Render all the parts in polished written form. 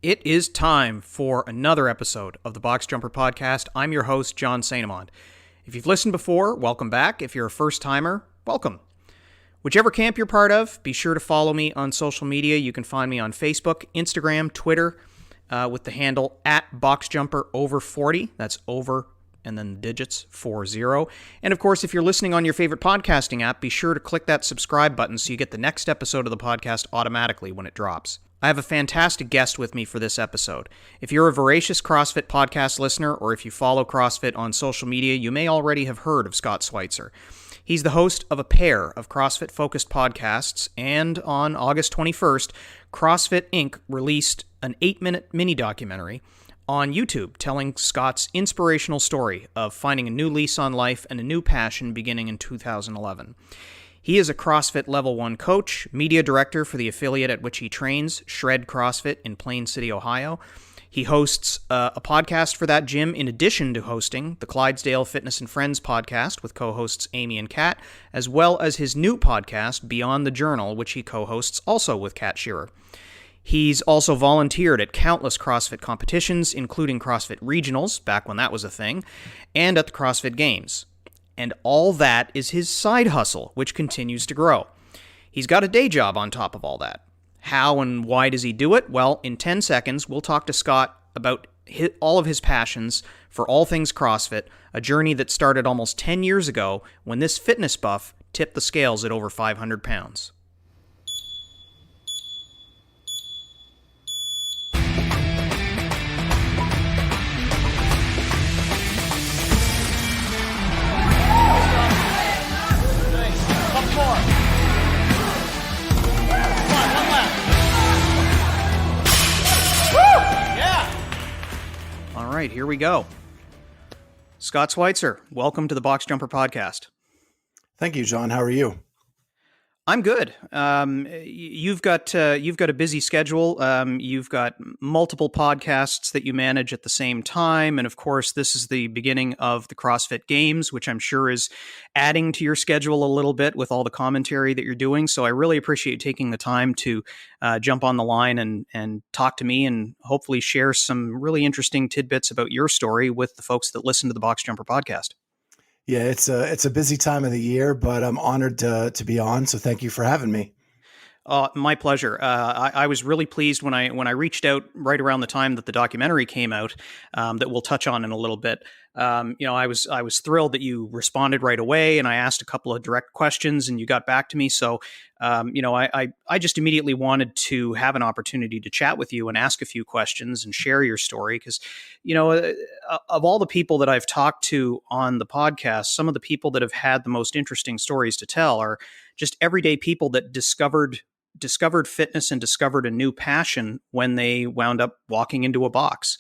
It is time for another episode of the Box Jumper Podcast. I'm your host, John Sainamond. If you've listened before, welcome back. If you're a first-timer, welcome. Whichever camp you're part of, be sure to follow me on social media. You can find me on Facebook, Instagram, Twitter, with the handle @BoxJumperOver40. That's over and then the digits 40. And of course, if you're listening on your favorite podcasting app, be sure to click that subscribe button so you get the next episode of the podcast automatically when it drops. I have a fantastic guest with me for this episode. If you're a voracious CrossFit podcast listener, or if you follow CrossFit on social media, you may already have heard of Scott Switzer. He's the host of a pair of CrossFit-focused podcasts, and on August 21st, CrossFit Inc. released an 8-minute mini-documentary on YouTube telling Scott's inspirational story of finding a new lease on life and a new passion beginning in 2011. He is a CrossFit Level 1 coach, media director for the affiliate at which he trains, Shred CrossFit in Plain City, Ohio. He hosts a podcast for that gym in addition to hosting the Clydesdale Fitness and Friends podcast with co-hosts Amy and Kat, as well as his new podcast, Beyond the Journal, which he co-hosts also with Kat Shearer. He's also volunteered at countless CrossFit competitions, including CrossFit Regionals, back when that was a thing, and at the CrossFit Games. And all that is his side hustle, which continues to grow. He's got a day job on top of all that. How and why does he do it? Well, in 10 seconds, we'll talk to Scott about all of his passions for all things CrossFit, a journey that started almost 10 years ago when this fitness buff tipped the scales at over 500 pounds. All right, here we go. Scott Switzer, welcome to the Box Jumper Podcast. Thank you, John. How are you? I'm good. You've got a busy schedule. You've got multiple podcasts that you manage at the same time, and of course, this is the beginning of the CrossFit Games, which I'm sure is adding to your schedule a little bit with all the commentary that you're doing. So I really appreciate you taking the time to jump on the line and talk to me, and hopefully share some really interesting tidbits about your story with the folks that listen to the Box Jumper Podcast. Yeah, it's a busy time of the year, but I'm honored to be on. So thank you for having me. My pleasure. I was really pleased when I reached out right around the time that the documentary came out, that we'll touch on in a little bit. I was thrilled that you responded right away, and I asked a couple of direct questions, and you got back to me. So, I just immediately wanted to have an opportunity to chat with you and ask a few questions and share your story, because, of all the people that I've talked to on the podcast, some of the people that have had the most interesting stories to tell are just everyday people that discovered fitness and discovered a new passion when they wound up walking into a box.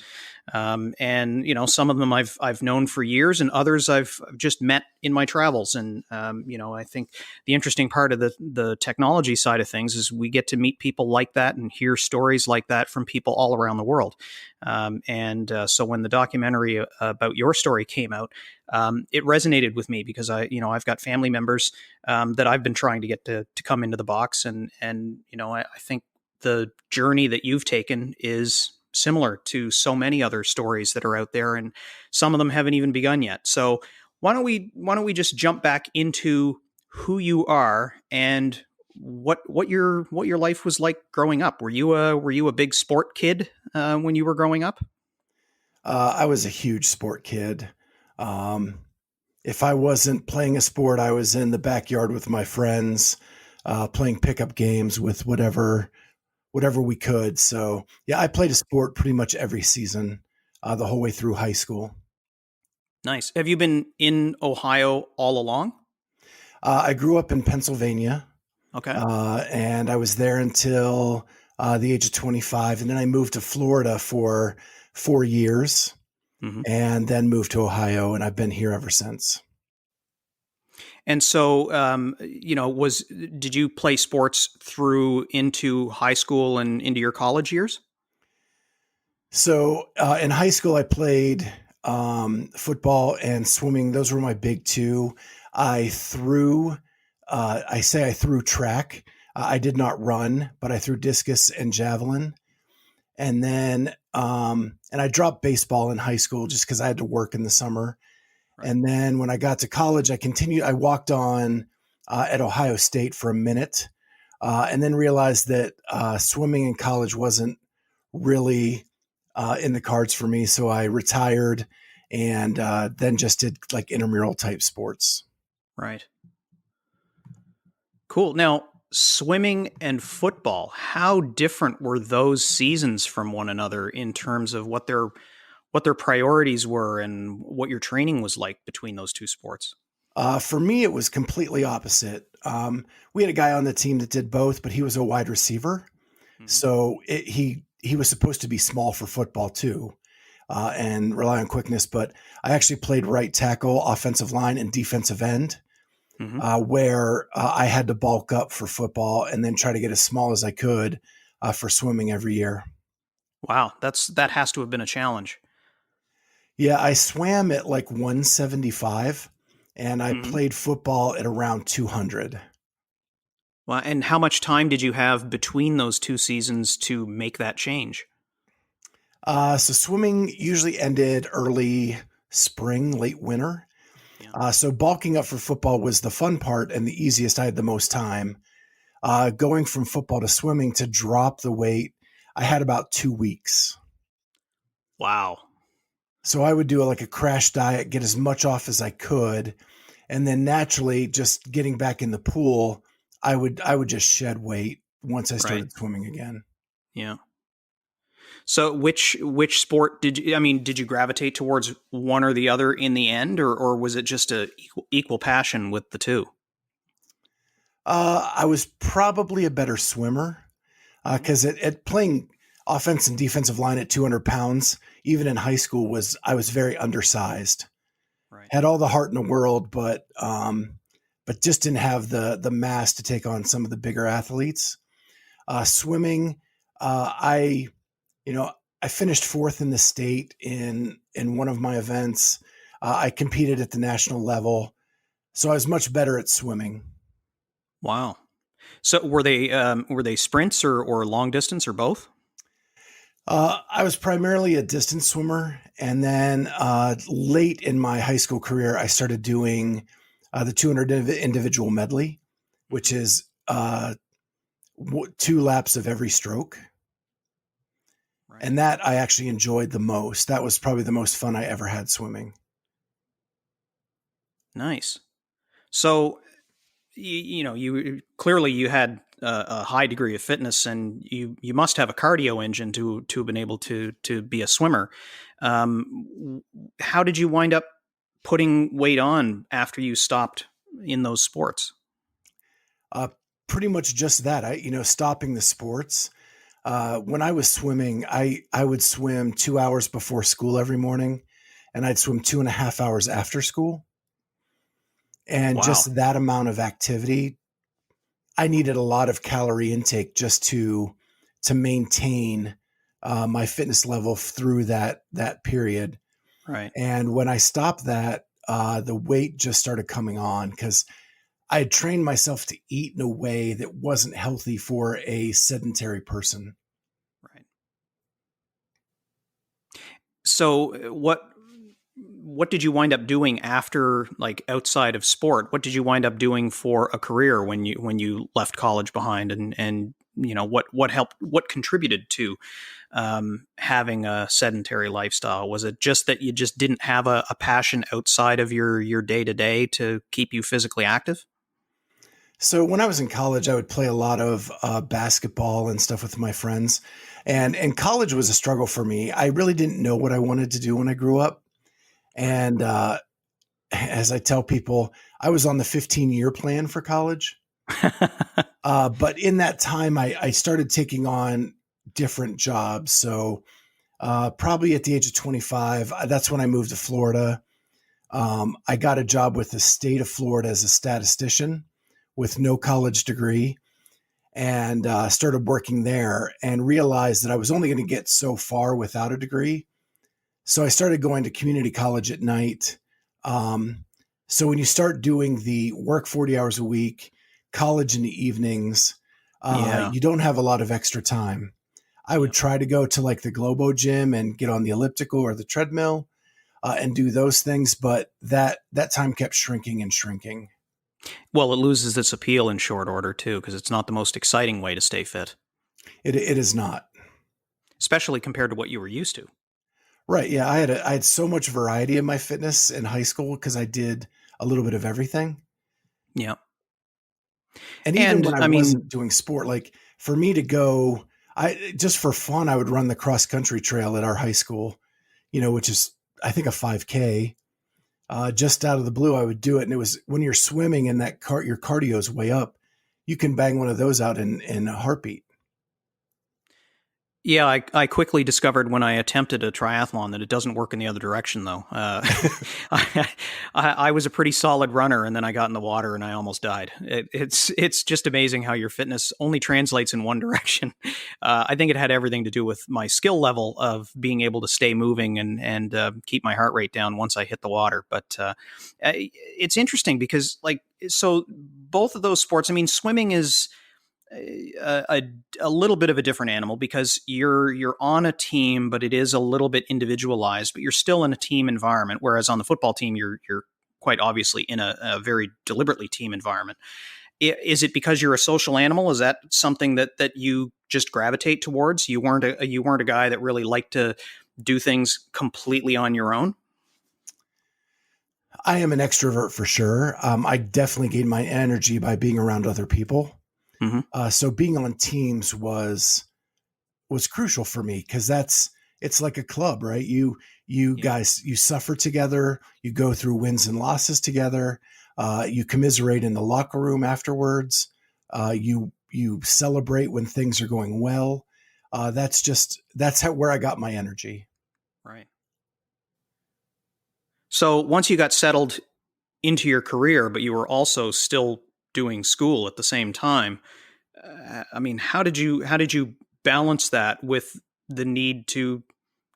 And some of them I've known for years, and others I've just met in my travels. And, I think the interesting part of the technology side of things is we get to meet people like that and hear stories like that from people all around the world. So when the documentary about your story came out, it resonated with me because I've got family members that I've been trying to get to come into the box, and I think the journey that you've taken is similar to so many other stories that are out there, and some of them haven't even begun yet. So why don't we just jump back into who you are and what your life was like growing up? Were you a big sport kid when you were growing up? I was a huge sport kid. If I wasn't playing a sport, I was in the backyard with my friends, playing pickup games with whatever we could. So yeah, I played a sport pretty much every season, the whole way through high school. Nice. Have you been in Ohio all along? I grew up in Pennsylvania. Okay. And I was there until the age of 25. And then I moved to Florida for 4 years, and then moved to Ohio. And I've been here ever since. And so, did you play sports through into high school and into your college years? So in high school, I played football and swimming. Those were my big two. I threw track. I did not run, but I threw discus and javelin. And then, and I dropped baseball in high school just because I had to work in the summer. Right. And then when I got to college, I walked on at Ohio State for a minute, and then realized that swimming in college wasn't really in the cards for me. So I retired and then just did like intramural type sports. Right. Cool. Now, swimming and football, how different were those seasons from one another in terms of what their priorities were and what your training was like between those two sports? For me, it was completely opposite. We had a guy on the team that did both, but he was a wide receiver. Hmm. So he was supposed to be small for football too, and rely on quickness. But I actually played right tackle, offensive line, and defensive end, Hmm. where I had to bulk up for football and then try to get as small as I could for swimming every year. Wow, that has to have been a challenge. Yeah, I swam at like 175, and I Hmm. played football at around 200. Well, and how much time did you have between those two seasons to make that change? So swimming usually ended early spring, late winter. Yeah. So bulking up for football was the fun part and the easiest. I had the most time. Going from football to swimming to drop the weight, I had about 2 weeks. Wow. So I would do like a crash diet, get as much off as I could, and then naturally, just getting back in the pool, I would just shed weight once I Right. started swimming again. Yeah. So which sport did you, I mean, did you gravitate towards one or the other in the end, or was it just a equal passion with the two? I was probably a better swimmer Hmm. because at playing offense and defensive line at 200 pounds, even in high school, I was very undersized. Right. Had all the heart in the world, but just didn't have the mass to take on some of the bigger athletes. Swimming, I you know I finished fourth in the state in one of my events. I competed at the national level, so I was much better at swimming. Wow. So were they sprints or long distance or both? I was primarily a distance swimmer, and then late in my high school career, I started doing the 200 individual medley, which Hmm. is 2 laps of every stroke. Right. And that I actually enjoyed the most. That was probably the most fun I ever had swimming. Nice. So you clearly you had a high degree of fitness, and you must have a cardio engine to have been able to be a swimmer. How did you wind up putting weight on after you stopped in those sports? Uh, Pretty much just that. Stopping the sports. When I was swimming, I would swim 2 hours before school every morning, and I'd swim 2.5 hours after school. And Wow. just that amount of activity, I needed a lot of calorie intake just to maintain my fitness level through that period. Right. And when I stopped that, the weight just started coming on because I had trained myself to eat in a way that wasn't healthy for a sedentary person. Right. So what did you wind up doing after, like, outside of sport? What did you wind up doing for a career when you left college behind, and what contributed to having a sedentary lifestyle? Was it just that you just didn't have a passion outside of your day to day to keep you physically active? So when I was in college, I would play a lot of basketball and stuff with my friends, and college was a struggle for me. I really didn't know what I wanted to do when I grew up, Right. and as I tell people, I was on the 15-year plan for college. But in that time, I started taking on different jobs. So probably at the age of 25, that's when I moved to Florida. I got a job with the state of Florida as a statistician with no college degree, and started working there and realized that I was only going to get so far without a degree. So I started going to community college at night. Um, so when you start doing the work 40 hours a week, college in the evenings, Yeah. you don't have a lot of extra time. I would try to go to like the Globo gym and get on the elliptical or the treadmill and do those things. But that time kept shrinking and shrinking. Well, it loses its appeal in short order too, because it's not the most exciting way to stay fit, It is not. especially compared to what you were used to. Right. Yeah. I had so much variety in my fitness in high school because I did a little bit of everything. Yeah. And even And when I I mean, wasn't doing sport, like for me to go, I just for fun, I would run the cross country trail at our high school, which is, I think, a 5K. Just out of the blue, I would do it. And it was when you're swimming and your cardio is way up, you can bang one of those out in a heartbeat. yeah, I quickly discovered when I attempted a triathlon that it doesn't work in the other direction, though. I was a pretty solid runner, and then I got in the water and I almost died. It's just amazing how your fitness only translates in one direction. I think it had everything to do with my skill level of being able to stay moving and keep my heart rate down once I hit the water. But it's interesting because, so both of those sports, I mean, swimming is a little bit of a different animal because you're on a team, but it is a little bit individualized. But you're still in a team environment. Whereas on the football team, you're quite obviously in a very deliberately team environment. Is it because you're a social animal? Is that something that you just gravitate towards? You weren't a guy that really liked to do things completely on your own? I am an extrovert for sure. I definitely gain my energy by being around other people. Mm-hmm. So being on teams was crucial for me because it's like a club, right? You guys, you suffer together, you go through wins and losses together, you commiserate in the locker room afterwards, you celebrate when things are going well. That's where I got my energy. Right. So once you got settled into your career, but you were also still doing school at the same time, I mean, how did you balance that with the need to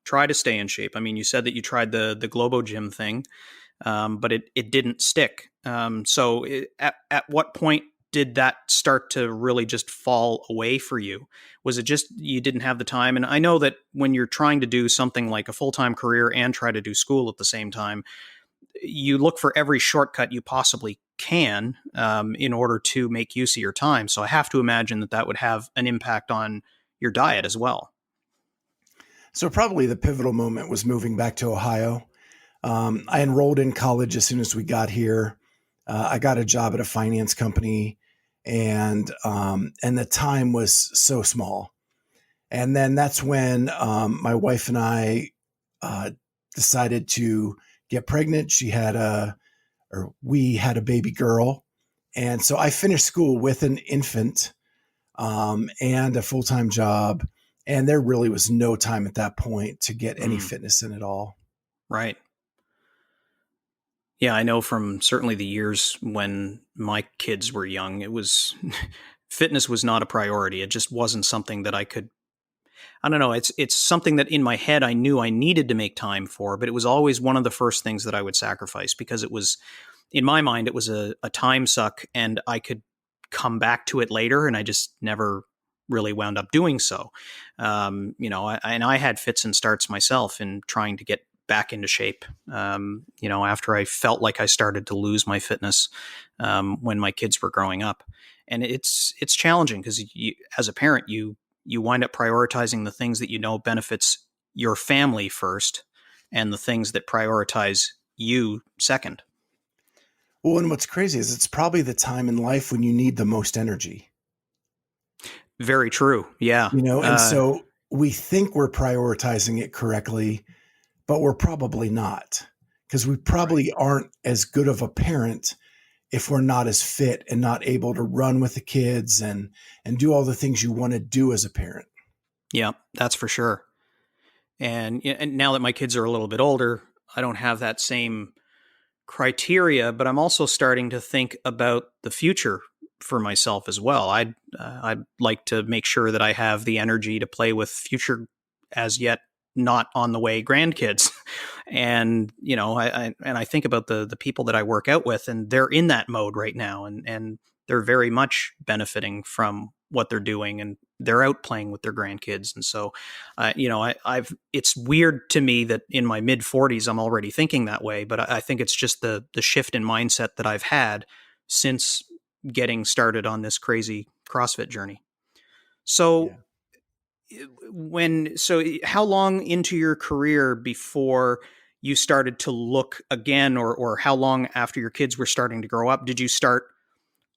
try to stay in shape? I mean, you said that you tried the Globo Gym thing, but it didn't stick. At what point did that start to really just fall away for you? Was it just you didn't have the time? And I know that when you're trying to do something like a full-time career and try to do school at the same time, you look for every shortcut you possibly can in order to make use of your time. So I have to imagine that would have an impact on your diet as well. So probably the pivotal moment was moving back to Ohio. I enrolled in college as soon as we got here. I got a job at a finance company, and the time was so small. And then that's when my wife and I decided to get pregnant. We had a baby girl, and so I finished school with an infant and a full-time job. And there really was no time at that point to get any fitness in at all. Right. Yeah, I know from certainly the years when my kids were young, it was fitness was not a priority. It just wasn't something that I don't know. It's something that in my head I knew I needed to make time for, but it was always one of the first things that I would sacrifice because it was, in my mind, it was a time suck and I could come back to it later, and I just never really wound up doing so. And I had fits and starts myself in trying to get back into shape. After I felt like I started to lose my fitness when my kids were growing up, and it's challenging because as a parent, you wind up prioritizing the things that you know benefits your family first, and the things that prioritize you second. Well, and what's crazy is it's probably the time in life when you need the most energy. Very true. Yeah. And so we think we're prioritizing it correctly, but we're probably not, because we probably aren't as good of a parent if we're not as fit and not able to run with the kids and do all the things you want to do as a parent. Yeah, that's for sure. And now that my kids are a little bit older, I don't have that same criteria, but I'm also starting to think about the future for myself as well. I'd like to make sure that I have the energy to play with future, as yet not on the way, grandkids. And I think about the people that I work out with, and they're in that mode right now, and they're very much benefiting from what they're doing, and they're out playing with their grandkids. And so, it's weird to me that in my mid 40s, I'm already thinking that way, but I think it's just the shift in mindset that I've had since getting started on this crazy CrossFit journey. So Yeah. how long into your career before you started to look again, or how long after your kids were starting to grow up did you start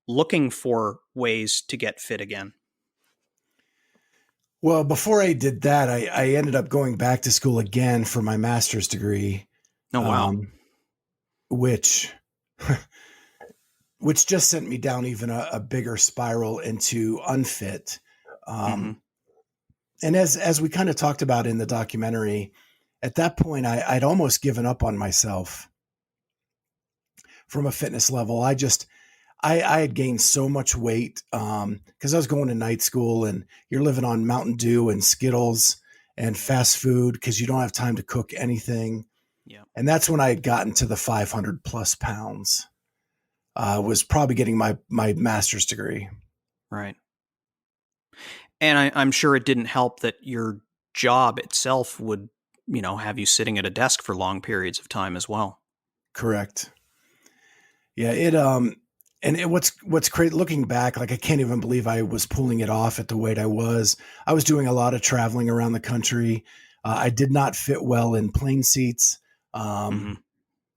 looking for ways to get fit again? Well, before I did that, I ended up going back to school again for my master's degree, Oh, wow. um, which which just sent me down even a bigger spiral into unfit. Mm-hmm. Um, and as we kind of talked about in the documentary, at that point, I'd almost given up on myself from a fitness level. I had gained so much weight because I was going to night school, and you're living on Mountain Dew and Skittles and fast food because you don't have time to cook anything. Yeah. And that's when I had gotten to the 500 plus pounds. Was probably getting my master's degree. Right. And I'm sure it didn't help that your job itself would, have you sitting at a desk for long periods of time as well. Correct. Yeah. What's great looking back, like I can't even believe I was pulling it off at the weight I was. I was doing a lot of traveling around the country. I did not fit well in plane seats. Mm-hmm.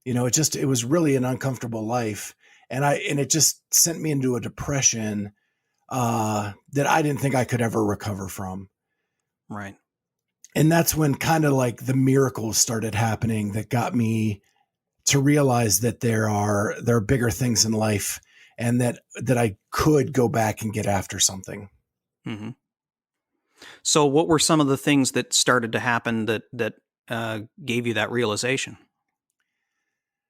It was really an uncomfortable life. And it just sent me into a depression that I didn't think I could ever recover from. Right. And that's when kind of like the miracles started happening that got me to realize that there are bigger things in life, and that I could go back and get after something. Mm-hmm. So what were some of the things that started to happen that gave you that realization?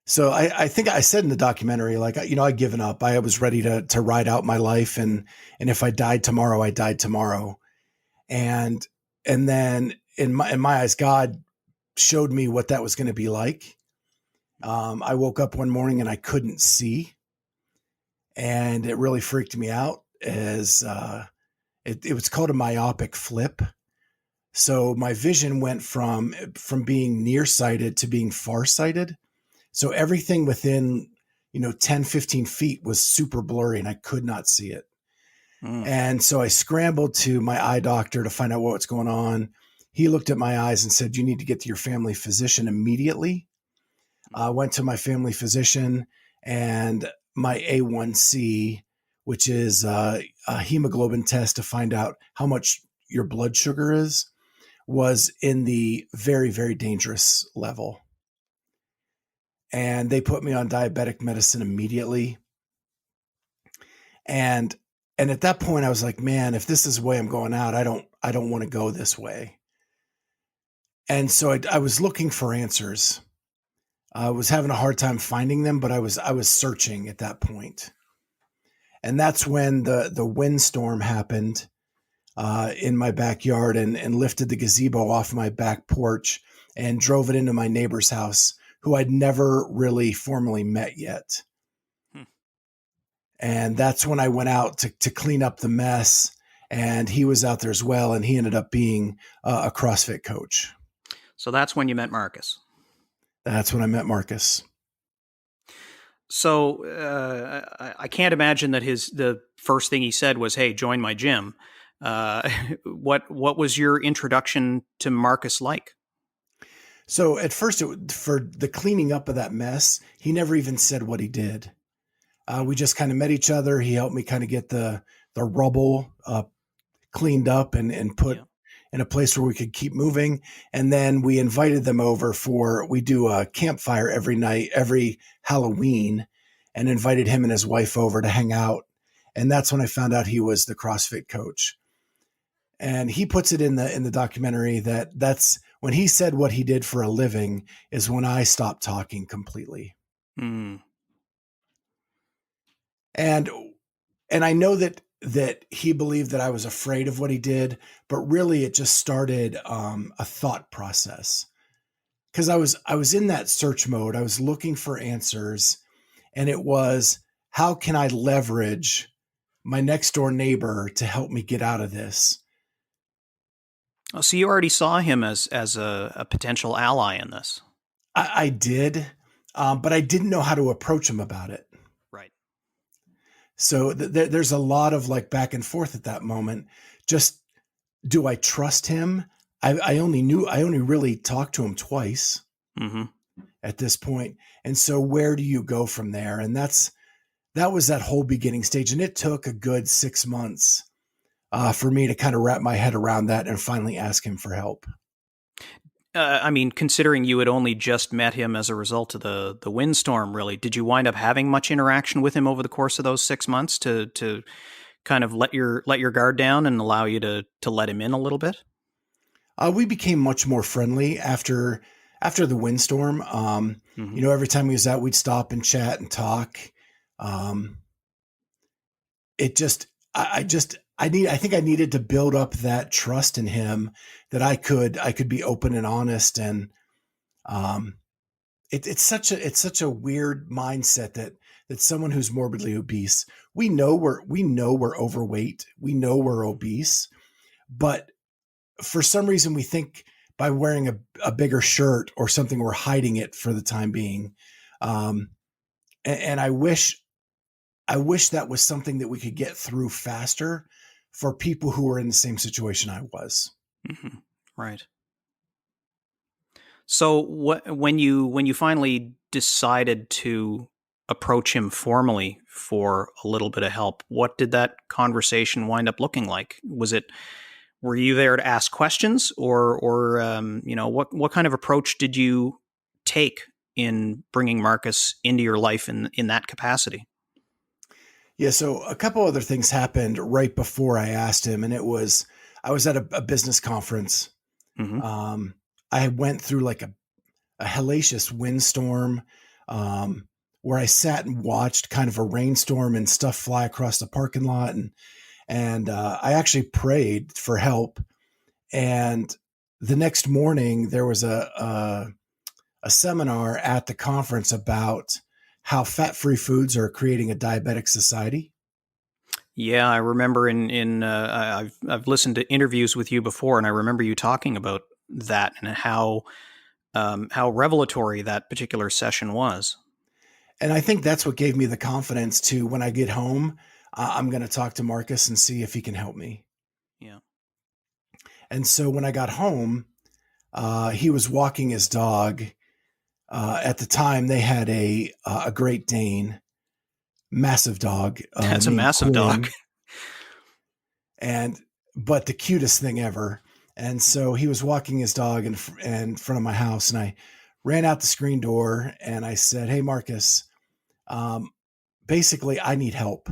So I think I said in the documentary, like, I'd given up. I was ready to ride out my life. And if I died tomorrow, I died tomorrow. And then in my eyes, God showed me what that was going to be like. I woke up one morning and I couldn't see, and it really freaked me out as, it was called a myopic flip. So my vision went from being nearsighted to being farsighted. So everything within, 10, 15 feet was super blurry and I could not see it. Mm. And so I scrambled to my eye doctor to find out what's going on. He looked at my eyes and said, "You need to get to your family physician immediately." I went to my family physician, and my A1C, which is a hemoglobin test to find out how much your blood sugar is, was in the very, very dangerous level. And they put me on diabetic medicine immediately. And at that point I was like, man, if this is the way I'm going out, I don't want to go this way. And so I was looking for answers. I was having a hard time finding them, but I was searching at that point. And that's when the windstorm happened in my backyard, and lifted the gazebo off my back porch and drove it into my neighbor's house, who I'd never really formally met yet. And that's when I went out to clean up the mess, and he was out there as well, and he ended up being a CrossFit coach. So that's when you met Marcus. That's when I met Marcus. So I can't imagine that the first thing he said was, "Hey, join my gym." What was your introduction to Marcus like? So at first, for the cleaning up of that mess, he never even said what he did. We just kind of met each other. He helped me kind of get the rubble cleaned up and put in a place where we could keep moving. And then we invited them over we do a campfire every night, every Halloween, and invited him and his wife over to hang out. And that's when I found out he was the CrossFit coach. And he puts it in the documentary that's when he said what he did for a living is when I stopped talking completely. Mm. And I know that he believed that I was afraid of what he did, but really it just started a thought process, because I was in that search mode. I was looking for answers, and it was, how can I leverage my next door neighbor to help me get out of this. Oh, so you already saw him as a potential ally in this. I did, but I didn't know how to approach him about it. Right. So there's a lot of like back and forth at that moment. Just, do I trust him? I only really talked to him twice at this point. And so where do you go from there? And that was that whole beginning stage. And it took a good 6 months for me to kind of wrap my head around that and finally ask him for help. I mean, considering you had only just met him as a result of the windstorm, really, did you wind up having much interaction with him over the course of those 6 months to kind of let your guard down and allow you to let him in a little bit? We became much more friendly after the windstorm. Every time we was out, we'd stop and chat and talk. I think I needed to build up that trust in him that I could be open and honest. And it's such a weird mindset that someone who's morbidly obese, we know we're overweight, we know we're obese, but for some reason we think by wearing a bigger shirt or something, we're hiding it for the time being. And I wish that was something that we could get through faster for people who were in the same situation I was. Mm-hmm. Right. So when you finally decided to approach him formally for a little bit of help, what did that conversation wind up looking like? Were you there to ask questions, or what kind of approach did you take in bringing Marcus into your life in that capacity? Yeah, so a couple other things happened right before I asked him, and I was at a business conference. Mm-hmm. I went through like a hellacious windstorm, where I sat and watched kind of a rainstorm and stuff fly across the parking lot, and I actually prayed for help. And the next morning, there was a seminar at the conference about how fat-free foods are creating a diabetic society. Yeah, I remember I've listened to interviews with you before, and I remember you talking about that and how revelatory that particular session was. And I think that's what gave me the confidence to, when I get home, I'm going to talk to Marcus and see if he can help me. Yeah. And so when I got home, he was walking his dog. At the time, they had a Great Dane, massive dog. That's a massive dog. But the cutest thing ever. And so he was walking his dog in front of my house, and I ran out the screen door and I said, "Hey, Marcus, basically I need help.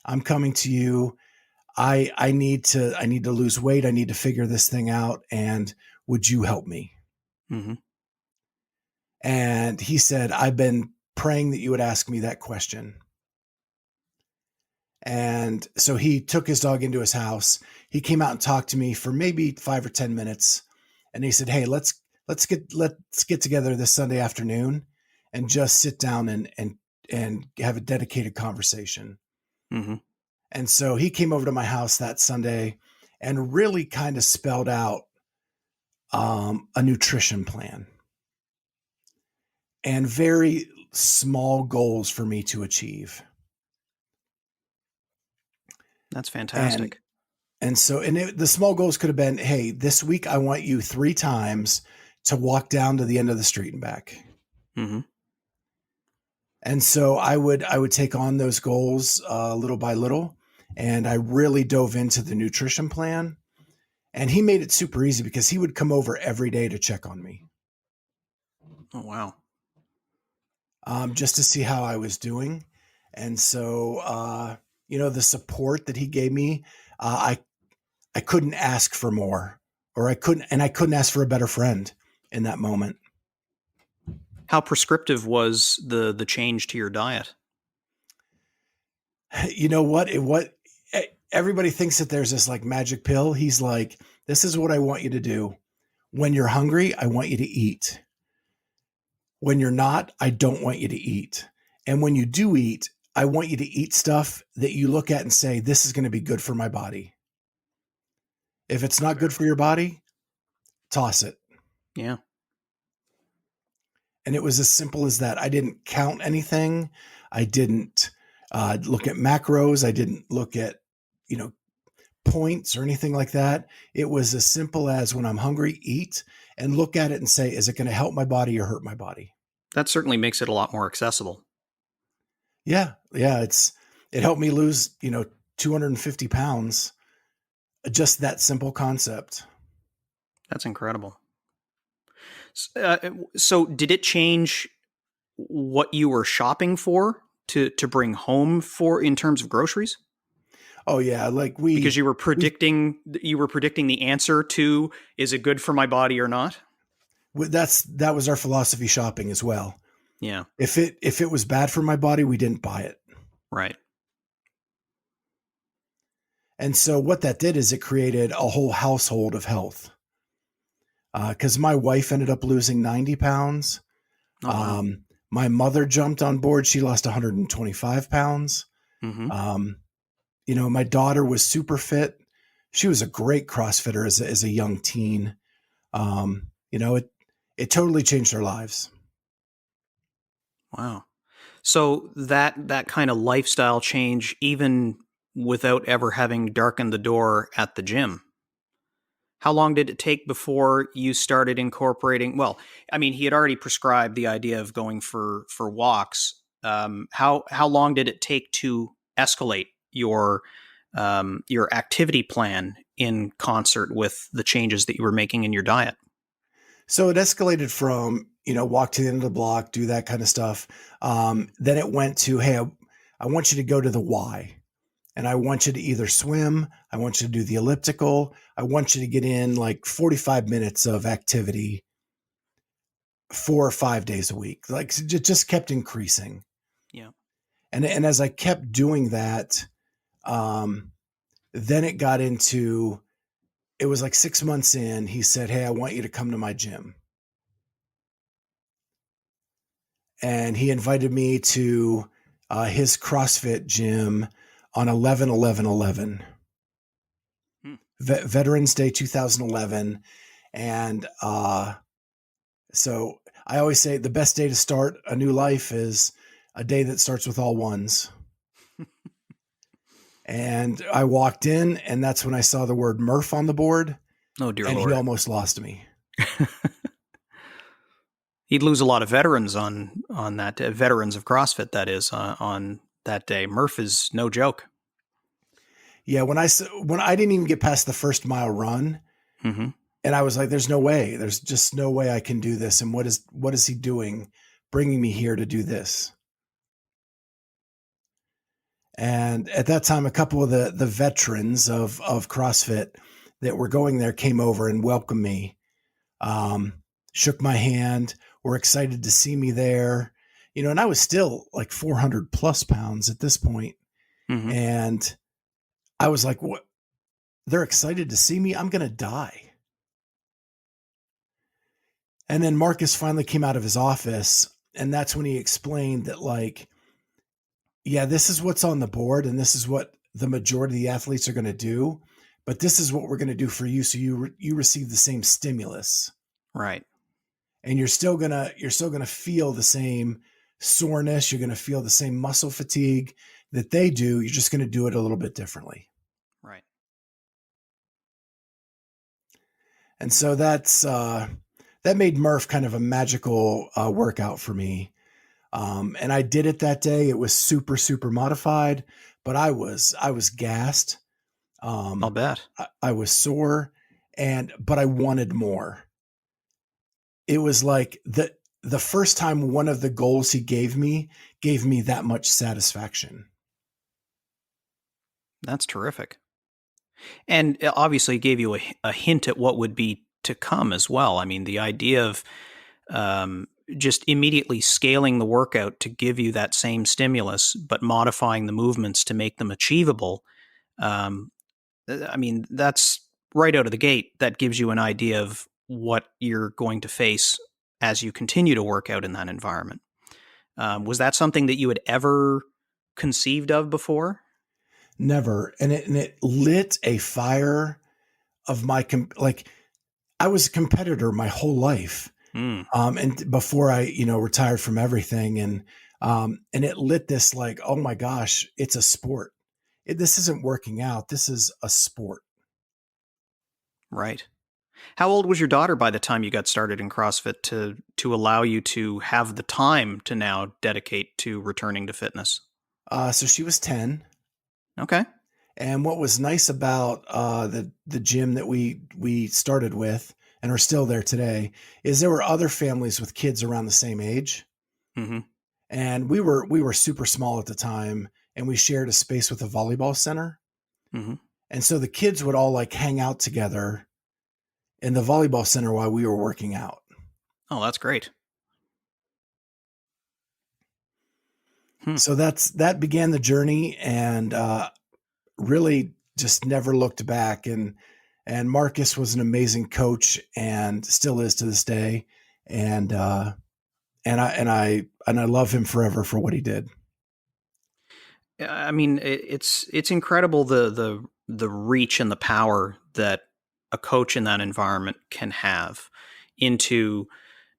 I'm coming to you. I need to lose weight. I need to figure this thing out. And would you help me?" Mm-hmm. And he said, "I've been praying that you would ask me that question." And so he took his dog into his house. He came out and talked to me for maybe 5 or 10 minutes. And he said, "Hey, let's get together this Sunday afternoon and just sit down and have a dedicated conversation." Mm-hmm. And so he came over to my house that Sunday and really kind of spelled out a nutrition plan and very small goals for me to achieve. That's fantastic. And so the small goals could have been, "Hey, this week I want you 3 times to walk down to the end of the street and back." Mm-hmm. And so I would take on those goals little by little, and I really dove into the nutrition plan. And he made it super easy because he would come over every day to check on me. Oh, wow. Just to see how I was doing. And so, the support that he gave me, I couldn't ask for more, or I couldn't ask for a better friend in that moment. How prescriptive was the change to your diet? You know what? Everybody thinks that there's this like magic pill. He's like, "This is what I want you to do. When you're hungry, I want you to eat. When you're not, I don't want you to eat. And when you do eat, I want you to eat stuff that you look at and say, this is going to be good for my body. If it's not good for your body, toss it. Yeah. And it was as simple as that. I didn't count anything. I didn't look at macros. I didn't look at, points or anything like that. It was as simple as, when I'm hungry, eat, and look at it and say, is it going to help my body or hurt my body? That certainly makes it a lot more accessible. Yeah. Yeah. It helped me lose, 250 pounds. Just that simple concept. That's incredible. So did it change what you were shopping for to bring home for in terms of groceries? Oh yeah, because you were predicting the answer to, is it good for my body or not? That was our philosophy shopping as well. Yeah. If it was bad for my body, we didn't buy it. Right. And so what that did is it created a whole household of health. Because my wife ended up losing 90 pounds. Oh, wow. My mother jumped on board. She lost 125 pounds. Mm-hmm. My daughter was super fit. She was a great CrossFitter as a young teen. It totally changed our lives. Wow. So that kind of lifestyle change, even without ever having darkened the door at the gym. How long did it take before you started incorporating? Well, I mean, he had already prescribed the idea of going for walks. How long did it take to escalate your activity plan in concert with the changes that you were making in your diet? So it escalated from, walk to the end of the block, do that kind of stuff. Then it went to, hey, I want you to go to the why. And I want you to either swim, I want you to do the elliptical, I want you to get in like 45 minutes of activity 4 or 5 days a week. Like, it just kept increasing. Yeah. And as I kept doing that, then it got into, it was like 6 months in, he said, hey, I want you to come to my gym. And he invited me to his CrossFit gym on 11/11/11. Veterans Day 2011. And so I always say the best day to start a new life is a day that starts with all ones. And I walked in, and that's when I saw the word Murph on the board. Oh, dear and Lord. He almost lost me. He'd lose a lot of veterans on that veterans of CrossFit, that is, on that day. Murph is no joke. Yeah, when I didn't even get past the first mile run, mm-hmm. and I was like, "There's no way. There's just no way I can do this." And what is he doing, bringing me here to do this? And at that time, a couple of the veterans of CrossFit that were going there came over and welcomed me, shook my hand, were excited to see me there. And I was still like 400 plus pounds at this point. Mm-hmm. And I was like, what? They're excited to see me? I'm going to die. And then Marcus finally came out of his office, and that's when he explained that, like, yeah, this is what's on the board, and this is what the majority of the athletes are going to do, but this is what we're going to do for you, so you receive the same stimulus. Right. And you're still gonna feel the same soreness. You're gonna feel the same muscle fatigue that they do. You're just gonna do it a little bit differently. Right. And so that made Murph kind of a magical workout for me. And I did it that day. It was super, super modified, but I was gassed. I'll bet. I was sore, but I wanted more. It was like the first time one of the goals he gave me that much satisfaction. That's terrific. And it obviously gave you a hint at what would be to come as well. I mean, the idea of just immediately scaling the workout to give you that same stimulus, but modifying the movements to make them achievable. I mean, that's right out of the gate. That gives you an idea of what you're going to face as you continue to work out in that environment. Was that something that you had ever conceived of before? Never. And it lit a fire of like I was a competitor my whole life. Mm, And before I, retired from everything, and it lit this like, oh my gosh, it's a sport. This isn't working out. This is a sport. right. How old was your daughter by the time you got started in CrossFit to allow you to have the time to now dedicate to returning to fitness? So she was 10. Okay. And what was nice about the gym that we started with and are still there today is there were other families with kids around the same age. Mm-hmm. And we were super small at the time, and we shared a space with a volleyball center. Mm-hmm. And so the kids would all like hang out together in the volleyball center while we were working out. Oh, that's great. Hmm. So that began the journey, and really just never looked back. And Marcus was an amazing coach and still is to this day. And I love him forever for what he did. I mean, it's incredible the reach and the power that a coach in that environment can have into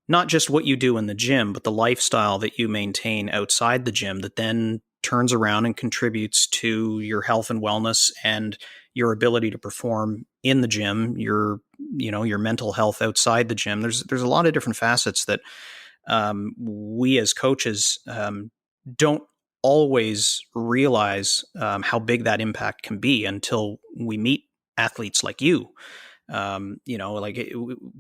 not just what you do in the gym, but the lifestyle that you maintain outside the gym that then turns around and contributes to your health and wellness and your ability to perform in the gym, your mental health outside the gym. There's a lot of different facets that we as coaches don't always realize how big that impact can be until we meet athletes like you.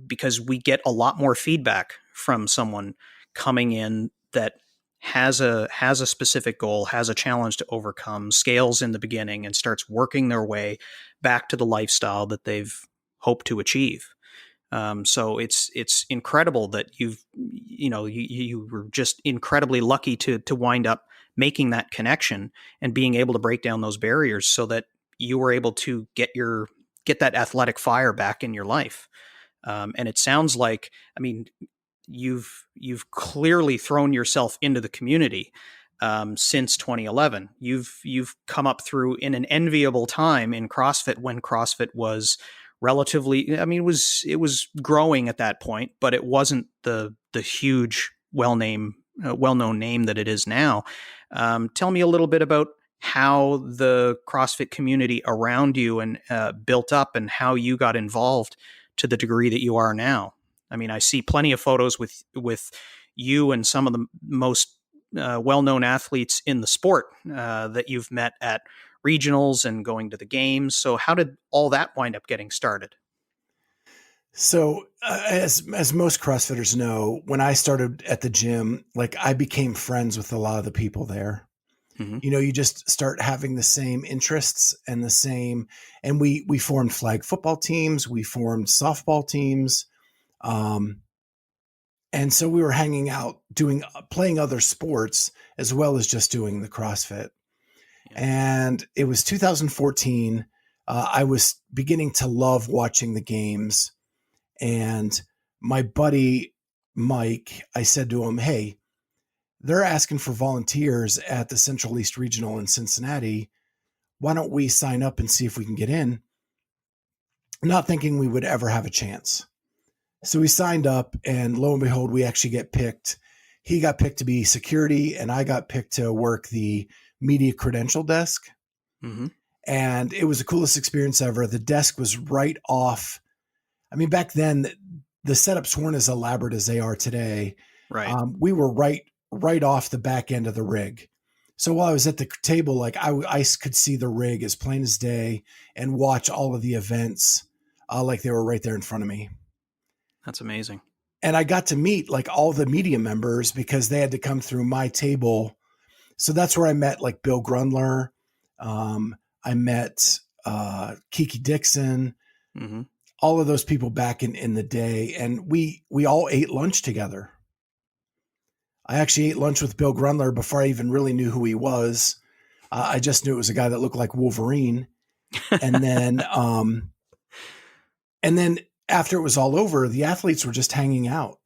Because we get a lot more feedback from someone coming in that has a specific goal, has a challenge to overcome, scales in the beginning, and starts working their way back to the lifestyle that they've hoped to achieve. So it's incredible that you were just incredibly lucky to wind up making that connection and being able to break down those barriers so that you were able to get that athletic fire back in your life. And it sounds like, I mean, you've clearly thrown yourself into the community since 2011. You've come up through in an enviable time in CrossFit when CrossFit was relatively, I mean, it was growing at that point, but it wasn't the huge well-known name that it is now. Tell me a little bit about how the CrossFit community around you and built up, and how you got involved to the degree that you are now. I mean, I see plenty of photos with you and some of the most well-known athletes in the sport that you've met at regionals and going to the games. So how did all that wind up getting started? So as most CrossFitters know, when I started at the gym, like I became friends with a lot of the people there. Mm-hmm. You just start having the same interests and and we formed flag football teams, we formed softball teams. And so we were hanging out, playing other sports as well as just doing the CrossFit. Yeah. And it was 2014. I was beginning to love watching the games. And my buddy, Mike, I said to him, hey, they're asking for volunteers at the Central East Regional in Cincinnati. Why don't we sign up and see if we can get in? Not thinking we would ever have a chance. So we signed up, and lo and behold, we actually get picked. He got picked to be security, and I got picked to work the media credential desk. Mm-hmm. And it was the coolest experience ever. The desk was right off. I mean, back then, the setups weren't as elaborate as they are today. Right. We were right off the back end of the rig. So while I was at the table, like I could see the rig as plain as day and watch all of the events like they were right there in front of me. That's amazing. And I got to meet like all the media members because they had to come through my table. So that's where I met like Bill Grundler. I met Kiki Dixon, Mm-hmm. all of those people back in the day. And we all ate lunch together. I actually ate lunch with Bill Grundler before I even really knew who he was. I just knew it was a guy that looked like Wolverine. And then, after it was all over, the athletes were just hanging out.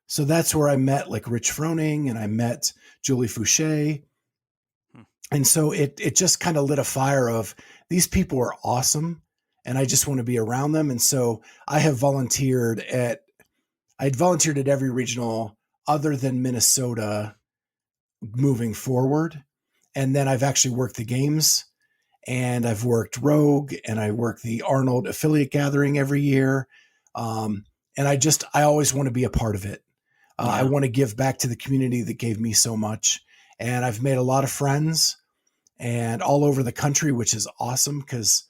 So that's where I met like Rich Froning, and I met Julie Fouché. And so it just kind of lit a fire of these people are awesome and I just want to be around them. And so I volunteered at every regional other than Minnesota moving forward. And then I've actually worked the games, and I've worked Rogue, and I work the Arnold affiliate gathering every year. And I always want to be a part of it. I Yeah. want to give back to the community that gave me so much. And I've made a lot of friends and all over the country, which is awesome because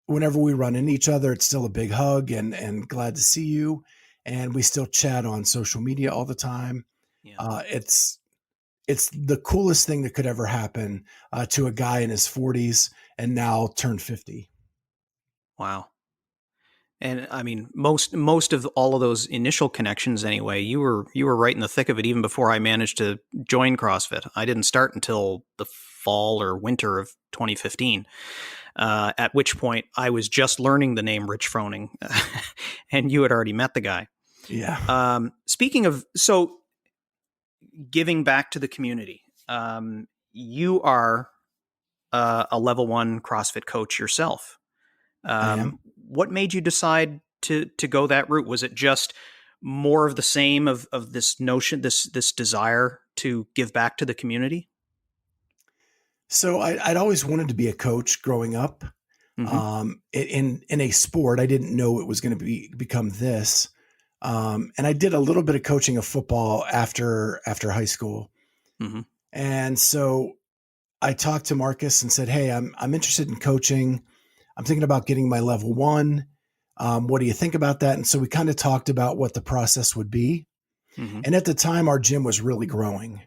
whenever we run into each other, it's still a big hug and glad to see you. And we still chat on social media all the time. Yeah. It's the coolest thing that could ever happen to a guy in his 40s and now turned 50. Wow. And I mean, most of all of those initial connections, anyway, you were right in the thick of it even before I managed to join CrossFit. I didn't start until the fall or winter of 2015. At which point I was just learning the name Rich Froning, and you had already met the guy. Yeah. Speaking of, so giving back to the community, you are a level 1 CrossFit coach yourself. I am. What made you decide to go that route? Was it just more of the same of this notion, this desire to give back to the community? So I'd always wanted to be a coach growing up. Mm-hmm. In a sport, I didn't know it was going to become this. And I did a little bit of coaching of football after high school. Mm-hmm. And so I talked to Marcus and said, "Hey, I'm interested in coaching. I'm thinking about getting my level 1. What do you think about that?" And so we kind of talked about what the process would be. Mm-hmm. And at the time, our gym was really growing.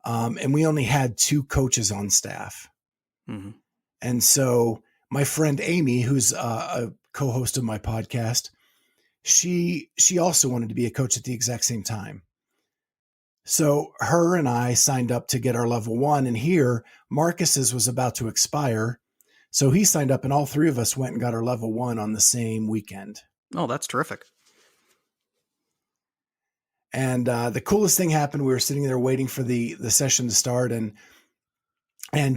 And we only had 2 coaches on staff. Mm-hmm. And so my friend Amy, who's a co-host of my podcast, she also wanted to be a coach at the exact same time. So her and I signed up to get our level 1. And here, Marcus's was about to expire. So he signed up, and all 3 of us went and got our level 1 on the same weekend. Oh, that's terrific. And the coolest thing happened. We were sitting there waiting for the session to start, and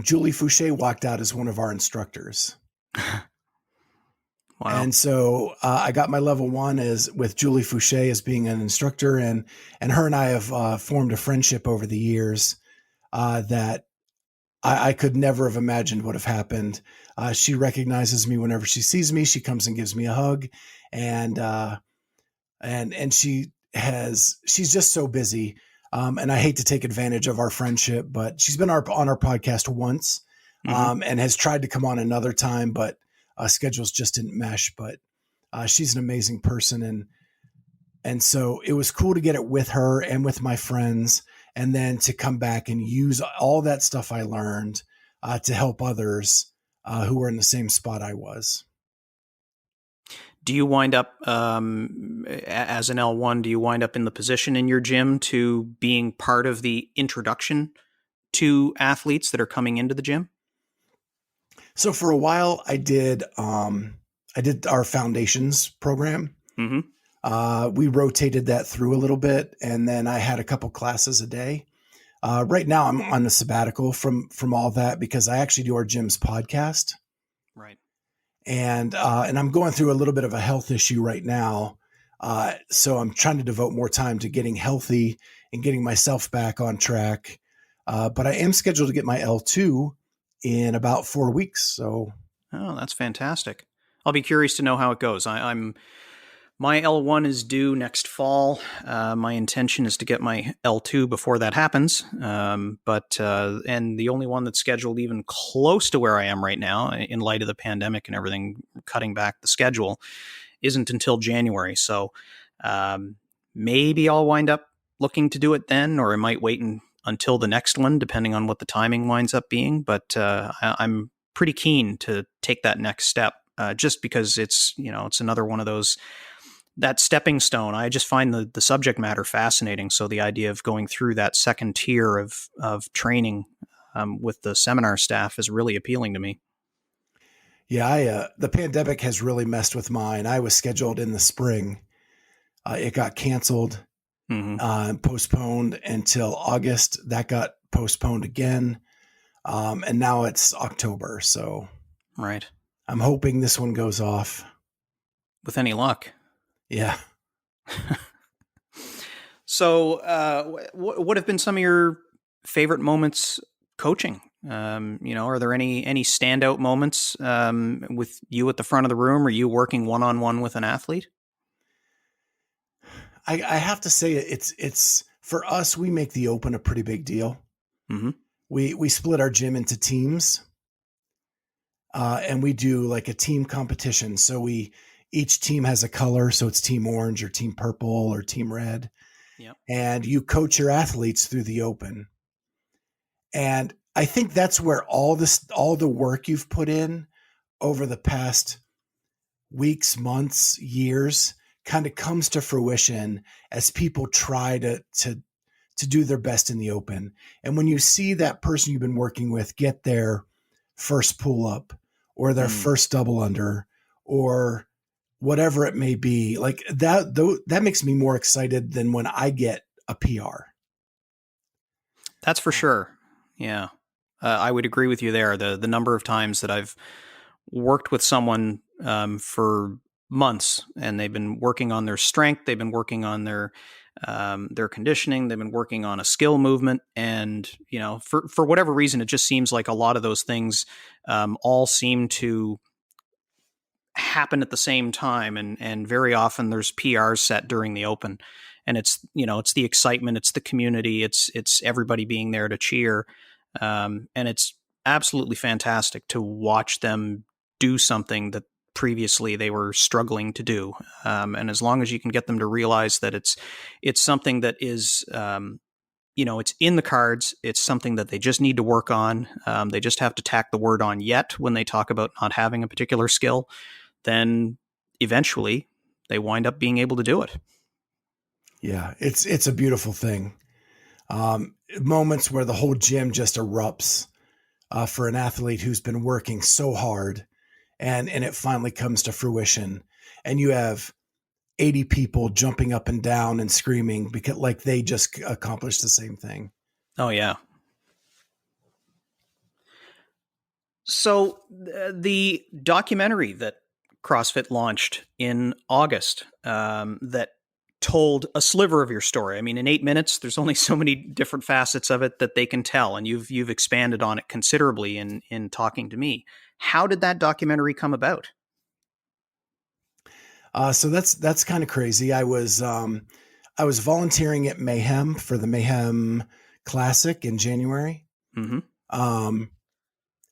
Julie Fouché walked out as one of our instructors. Wow. And so I got my level 1 with Julie Fouché as being an instructor, and her and I have formed a friendship over the years that I could never have imagined would have happened. She recognizes me whenever she sees me. She comes and gives me a hug, and she's just so busy. And I hate to take advantage of our friendship, but she's been on our podcast once, and has tried to come on another time, but schedules just didn't mesh. But she's an amazing person, and so it was cool to get it with her and with my friends, and then to come back and use all that stuff I learned to help others who were in the same spot I was. Do you wind up, as an L1, do you wind up in the position in your gym to being part of the introduction to athletes that are coming into the gym? So for a while, I did our foundations program. Mm-hmm. We rotated that through a little bit, and then I had a couple classes a day. Right now, I'm on a sabbatical from all that because I actually do our gym's podcast. Right. And I'm going through a little bit of a health issue right now. So I'm trying to devote more time to getting healthy and getting myself back on track. But I am scheduled to get my L2 in about 4 weeks. So, oh, that's fantastic. I'll be curious to know how it goes. My L1 is due next fall. My intention is to get my L2 before that happens. And the only one that's scheduled even close to where I am right now, in light of the pandemic and everything cutting back the schedule, isn't until January. So maybe I'll wind up looking to do it then, or I might wait until the next one, depending on what the timing winds up being. But I'm pretty keen to take that next step, just because it's another one of those, that stepping stone. I just find the subject matter fascinating. So the idea of going through that second tier of training with the seminar staff is really appealing to me. Yeah, the pandemic has really messed with mine. I was scheduled in the spring. It got canceled, postponed until August. That got postponed again. And now it's October. So Right. I'm hoping this one goes off. With any luck. Yeah. So, what have been some of your favorite moments coaching? Are there any standout moments with you at the front of the room, or you working one-on-one with an athlete? I have to say it's for us, we make the open a pretty big deal. Mm-hmm. We split our gym into teams, and we do like a team competition. So each team has a color, so it's team orange or team purple or team red. Yep. And you coach your athletes through the open. And I think that's where all the work you've put in over the past weeks, months, years kind of comes to fruition as people try to do their best in the open. And when you see that person you've been working with get their first pull up or their first double under or whatever it may be, like that makes me more excited than when I get a PR. That's for sure. Yeah. I would agree with you there. The number of times that I've worked with someone for months and they've been working on their strength, they've been working on their conditioning, they've been working on a skill movement, and for whatever reason, it just seems like a lot of those things all seem to happen at the same time, and very often there's PRs set during the open, and it's the excitement, it's the community, it's everybody being there to cheer, and it's absolutely fantastic to watch them do something that previously they were struggling to do, and as long as you can get them to realize that it's something that is it's in the cards, it's something that they just need to work on, they just have to tack the word on yet when they talk about not having a particular skill, then eventually they wind up being able to do it. Yeah, it's a beautiful thing. Moments where the whole gym just erupts for an athlete who's been working so hard, and it finally comes to fruition, and you have 80 people jumping up and down and screaming because like they just accomplished the same thing. Oh yeah. So the documentary that CrossFit launched in August that told a sliver of your story. I mean, in 8 minutes, there's only so many different facets of it that they can tell, and you've expanded on it considerably in talking to me. How did that documentary come about? So that's kind of crazy. I was volunteering at Mayhem for the Mayhem Classic in January, Mm-hmm.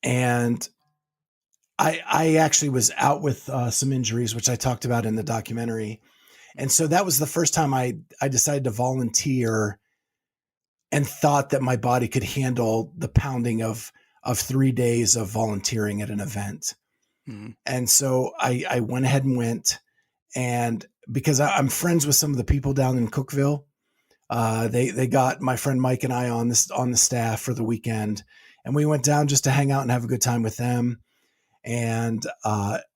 and I actually was out with some injuries, which I talked about in the documentary. And so that was the first time I decided to volunteer and thought that my body could handle the pounding of 3 days of volunteering at an event. Mm-hmm. And so I went ahead and went, and because I'm friends with some of the people down in Cookeville, they got my friend Mike and I on the staff for the weekend, and we went down just to hang out and have a good time with them. And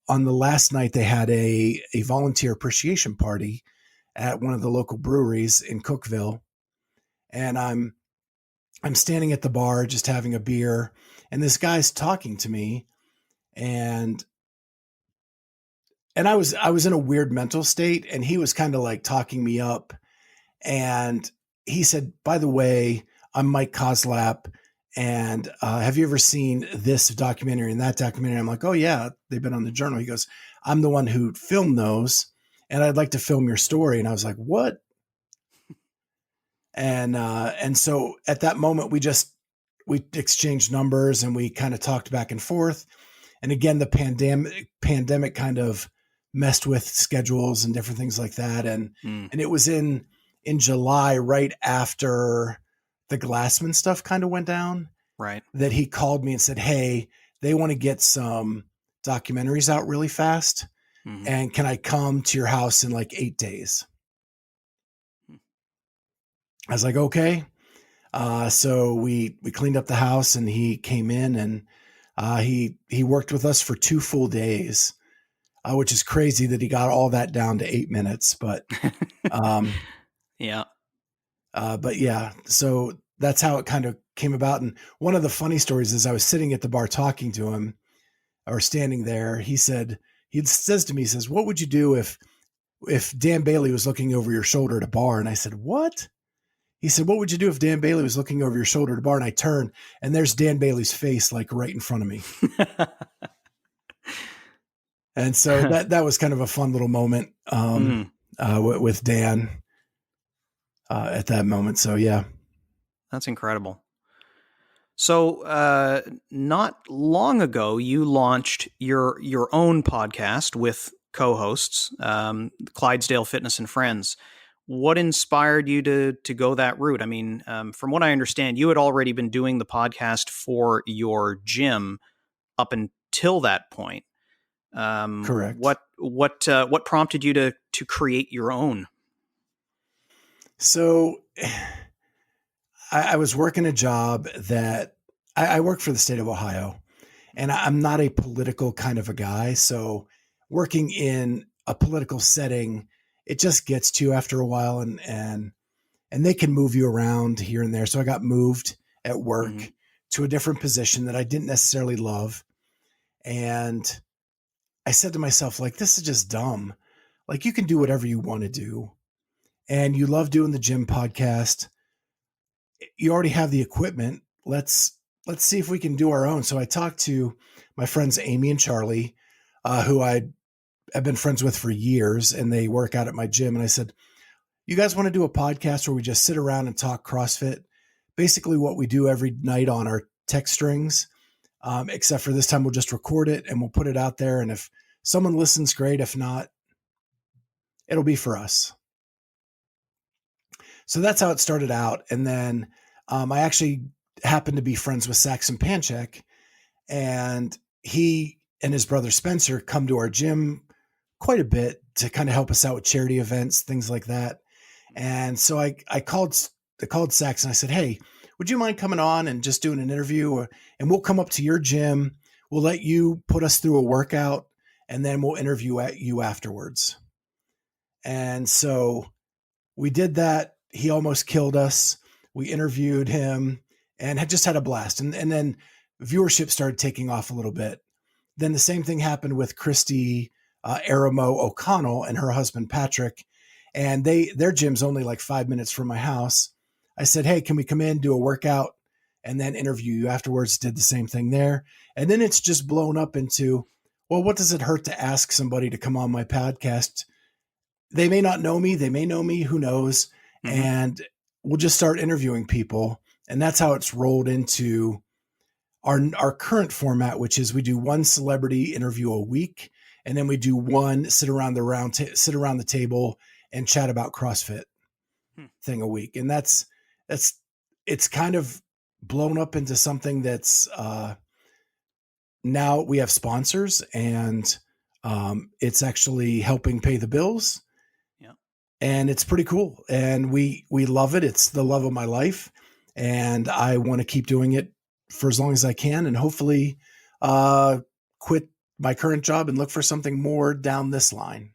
on the last night, they had a volunteer appreciation party at one of the local breweries in Cookeville. And I'm standing at the bar just having a beer, and this guy's talking to me, and I was in a weird mental state, and he was kind of like talking me up, and he said, "By the way, I'm Mike Koslap. And have you ever seen this documentary and that documentary?" I'm like, "Oh yeah, they've been on the Journal." He goes, "I'm the one who filmed those, and I'd like to film your story." And I was like, "What?" And so at that moment, we exchanged numbers and we kind of talked back and forth. And again, the pandemic kind of messed with schedules and different things like that. And it was in July, right after the Glassman stuff kind of went down, Right. that he called me and said, "Hey, they want to get some documentaries out really fast. Mm-hmm. And can I come to your house in like 8 days?" I was like, "Okay." So we cleaned up the house, and he came in, and he worked with us for 2 full days, which is crazy that he got all that down to 8 minutes. But Yeah. but yeah, so that's how it kind of came about. And one of the funny stories is I was sitting at the bar talking to him, or standing there. He says to me, he says, "What would you do if Dan Bailey was looking over your shoulder at a bar?" And I said, "What?" He said, "What would you do if Dan Bailey was looking over your shoulder at a bar?" And I turned, and there's Dan Bailey's face, like right in front of me. And so that was kind of a fun little moment with Dan at that moment. So yeah, that's incredible. So not long ago, you launched your own podcast with co-hosts, Clydesdale Fitness and Friends. What inspired you to go that route? I mean, from what I understand, you had already been doing the podcast for your gym up until that point. Correct. What prompted you to create your own? So I was working a job that I work for the state of Ohio, and I'm not a political kind of a guy. So working in a political setting, it just gets to you after a while, and they can move you around here and there. So I got moved at work to a different position that I didn't necessarily love. And I said to myself, like, this is just dumb. Like, you can do whatever you want to do. And you love doing the gym podcast. You already have the equipment. Let's see if we can do our own. So I talked to my friends, Amy and Charlie, who I've been friends with for years, and they work out at my gym. And I said, "You guys want to do a podcast where we just sit around and talk CrossFit? Basically what we do every night on our text strings, except for this time we'll just record it and we'll put it out there. And if someone listens, great. If not, it'll be for us." So that's how it started out. And then I actually happened to be friends with Saxon Panchek, and he and his brother Spencer come to our gym quite a bit to kind of help us out with charity events, things like that. And so I called Saxon. I said, "Hey, would you mind coming on and just doing an interview? And we'll come up to your gym. We'll let you put us through a workout, and then we'll interview you afterwards." And so we did that. He almost killed us. We interviewed him and had just had a blast. And then viewership started taking off a little bit. Then the same thing happened with Christy Aramo O'Connell and her husband, Patrick. And their gym's only like 5 minutes from my house. I said, "Hey, can we come in, do a workout, and then interview you afterwards?" Did the same thing there. And then it's just blown up into, well, what does it hurt to ask somebody to come on my podcast? They may not know me. They may know me. Who knows? And we'll just start interviewing people. And that's how it's rolled into our current format, which is we do one celebrity interview a week, and then we do one sit around the table and chat about CrossFit thing a week. And it's kind of blown up into something that's now we have sponsors, and it's actually helping pay the bills. And it's pretty cool. And we love it. It's the love of my life. And I want to keep doing it for as long as I can, and hopefully quit my current job and look for something more down this line.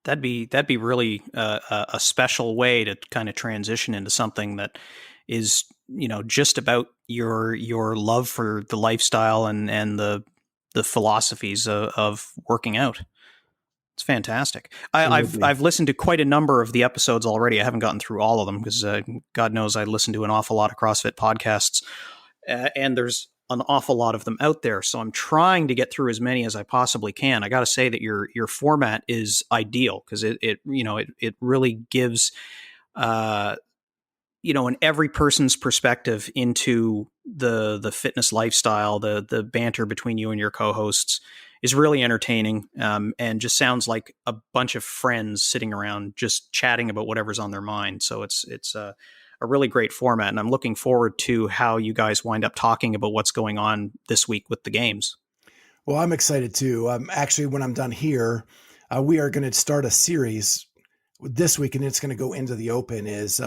That'd be really a special way to kind of transition into something that is, just about your love for the lifestyle and the philosophies of working out. It's fantastic. I've listened to quite a number of the episodes already. I haven't gotten through all of them because God knows I listen to an awful lot of CrossFit podcasts, and there's an awful lot of them out there. So I'm trying to get through as many as I possibly can. I got to say that your format is ideal because it really gives in every person's perspective into the fitness lifestyle. The banter between you and your co-hosts is really entertaining, and just sounds like a bunch of friends sitting around just chatting about whatever's on their mind. So it's a really great format, and I'm looking forward to how you guys wind up talking about what's going on this week with the games. Well, I'm excited too. Actually, when I'm done here, we are going to start a series this week, and it's going to go into the open, is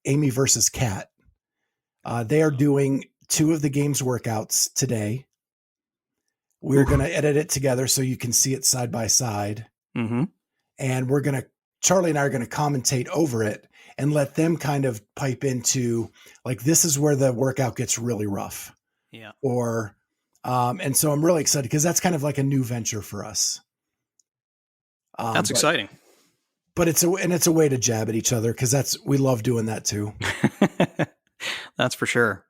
Amy versus Kat. They are doing 2 of the games workouts today. We're going to edit it together so you can see it side by side. And Charlie and I are going to commentate over it. and let them kind of pipe into like, this is where the workout gets really rough. Yeah. Or, and so I'm really excited because that's kind of like a new venture for us. That's exciting. But it's a way to jab at each other because we love doing that too. That's for sure.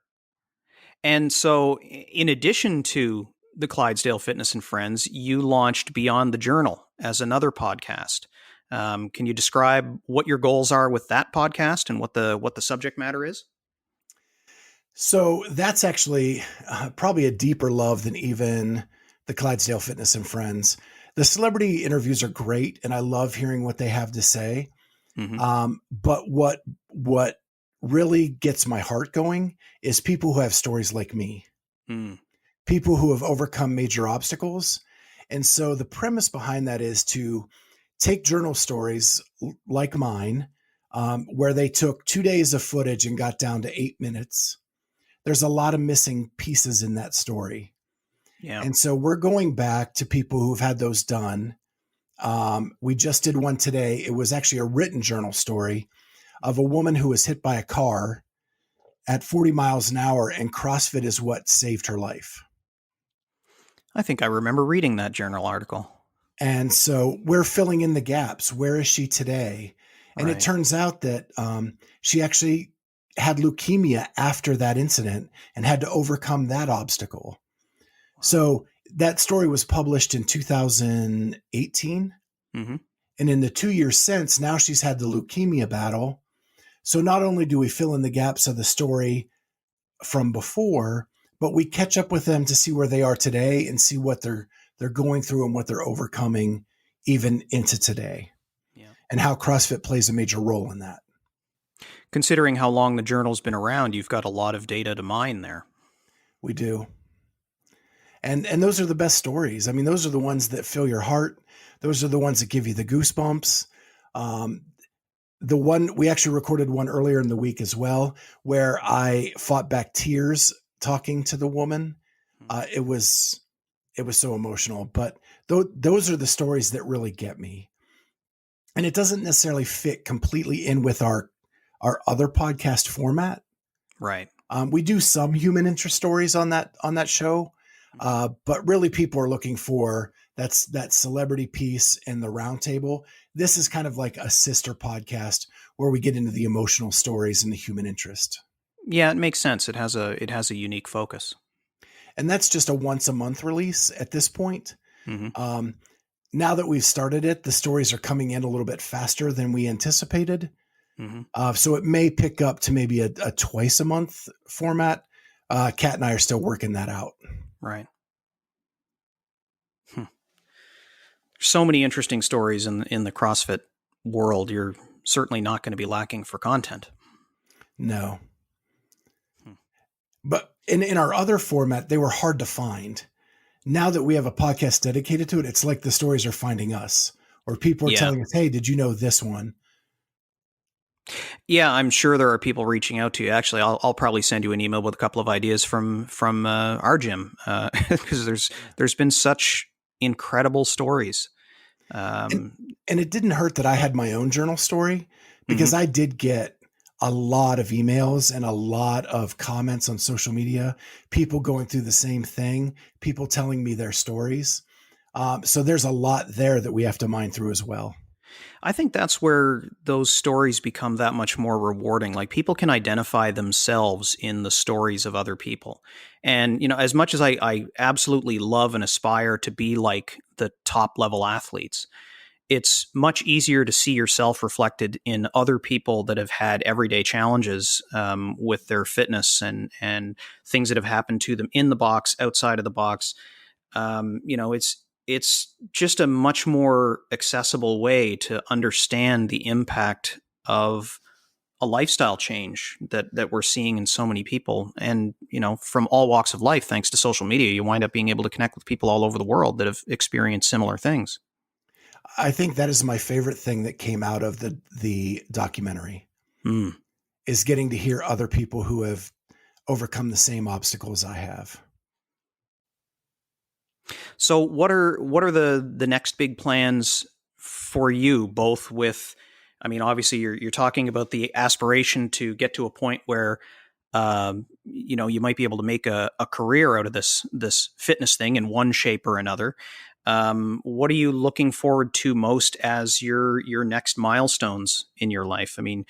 And so in addition to the Clydesdale Fitness and Friends, you launched Beyond the Journal as another podcast. Can you describe what your goals are with that podcast and what the subject matter is? So that's actually probably a deeper love than even the Clydesdale Fitness and Friends. The celebrity interviews are great, and I love hearing what they have to say. Mm-hmm. But what really gets my heart going is people who have stories like me, people who have overcome major obstacles. And so the premise behind that is to take journal stories like mine, where they took 2 days of footage and got down to 8 minutes. There's a lot of missing pieces in that story. Yeah. And so we're going back to people who've had those done. We just did one today. It was actually a written journal story of a woman who was hit by a car at 40 miles an hour, and CrossFit is what saved her life. I think I remember reading that journal article. And so we're filling in the gaps. Where is she today? And Right. It turns out that she actually had leukemia after that incident and had to overcome that obstacle. Wow. So that story was published in 2018. Mm-hmm. And in the 2 years since, now she's had the leukemia battle. So not only do we fill in the gaps of the story from before, but we catch up with them to see where they are today and see what they're going through and what they're overcoming even into today. Yeah. And how CrossFit plays a major role in that. Considering how long the journal's been around, you've got a lot of data to mine there. We do. And those are the best stories. I mean, those are the ones that fill your heart. Those are the ones that give you the goosebumps. The one, we actually recorded one earlier in the week as well, where I fought back tears talking to the woman. It was so emotional, but those are the stories that really get me. And it doesn't necessarily fit completely in with our other podcast format. Right. We do some human interest stories on that show. But really people are looking for that celebrity piece and the roundtable. This is kind of like a sister podcast where we get into the emotional stories and the human interest. Yeah, it makes sense. It has a unique focus. And that's just a once a month release at this point. Mm-hmm. Now that we've started it, the stories are coming in a little bit faster than we anticipated. Mm-hmm. So it may pick up to maybe a twice a month format. Kat and I are still working that out. Right. So many interesting stories in the CrossFit world. You're certainly not going to be lacking for content. No. But in our other format, they were hard to find. Now that we have a podcast dedicated to it, it's like the stories are finding us, or people are telling us, hey, did you know this one? Yeah, I'm sure there are people reaching out to you. Actually, I'll probably send you an email with a couple of ideas from our gym, because there's been such incredible stories. And it didn't hurt that I had my own journal story, because I did get a lot of emails and a lot of comments on social media, people going through the same thing, people telling me their stories. So there's a lot there that we have to mine through as well. I think that's where those stories become that much more rewarding. Like, people can identify themselves in the stories of other people. And, as much as I absolutely love and aspire to be like the top level athletes, it's much easier to see yourself reflected in other people that have had everyday challenges with their fitness and things that have happened to them in the box, outside of the box. It's just a much more accessible way to understand the impact of a lifestyle change that we're seeing in so many people. And, from all walks of life, thanks to social media, you wind up being able to connect with people all over the world that have experienced similar things. I think that is my favorite thing that came out of the documentary, is getting to hear other people who have overcome the same obstacles I have. So what are the next big plans for you, both with I mean, obviously you're talking about the aspiration to get to a point where, you might be able to make a career out of this fitness thing in one shape or another. What are you looking forward to most as your next milestones in your life? I mean,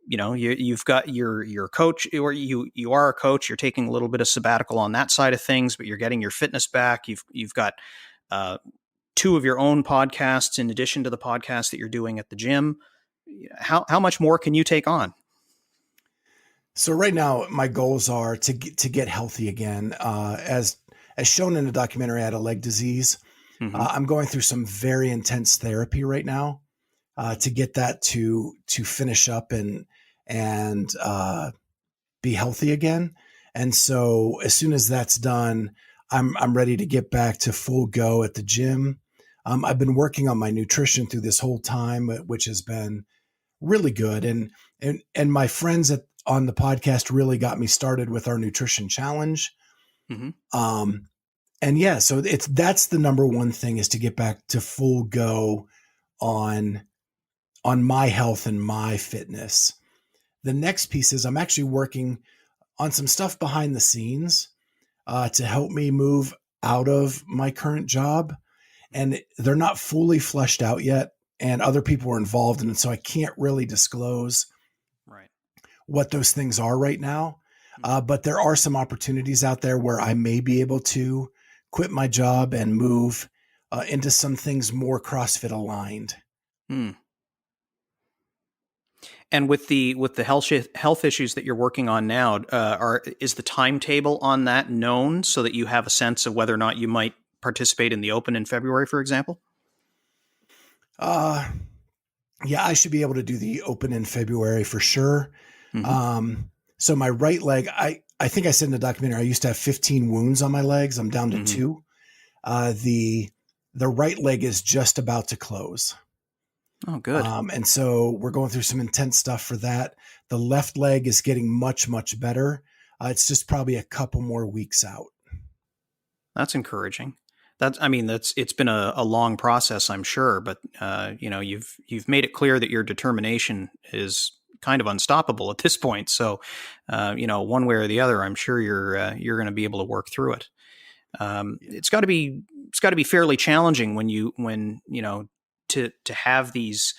you've got your coach, or you are a coach. You're taking a little bit of sabbatical on that side of things, but you're getting your fitness back. You've got uh, two of your own podcasts in addition to the podcast that you're doing at the gym. How much more can you take on? So right now, my goals are to get healthy again. As shown in the documentary, I had a leg disease. Mm-hmm. I'm going through some very intense therapy right now to get that to finish up and be healthy again. And so as soon as that's done, I'm ready to get back to full go at the gym. I've been working on my nutrition through this whole time, which has been really good. And my friends on the podcast really got me started with our nutrition challenge. Mm-hmm. And yeah, so that's the number one thing, is to get back to full go on my health and my fitness. The next piece is I'm actually working on some stuff behind the scenes to help me move out of my current job. And they're not fully fleshed out yet, and other people are involved in it. So I can't really disclose Right. what those things are right now. But there are some opportunities out there where I may be able to quit my job and move into some things more CrossFit aligned. Hmm. And with the health issues that you're working on now, is the timetable on that known so that you have a sense of whether or not you might participate in the Open in February, for example? Yeah, I should be able to do the Open in February for sure. Mm-hmm. So my right leg, I think I said in the documentary, I used to have 15 wounds on my legs. I'm down to Mm-hmm. 2. The right leg is just about to close. Oh, good. And so we're going through some intense stuff for that. The left leg is getting much, much better. It's just probably a couple more weeks out. That's encouraging. It's been a long process, I'm sure, but you've made it clear that your determination is kind of unstoppable at this point. So, one way or the other, I'm sure you're going to be able to work through it. It's got to be fairly challenging to have these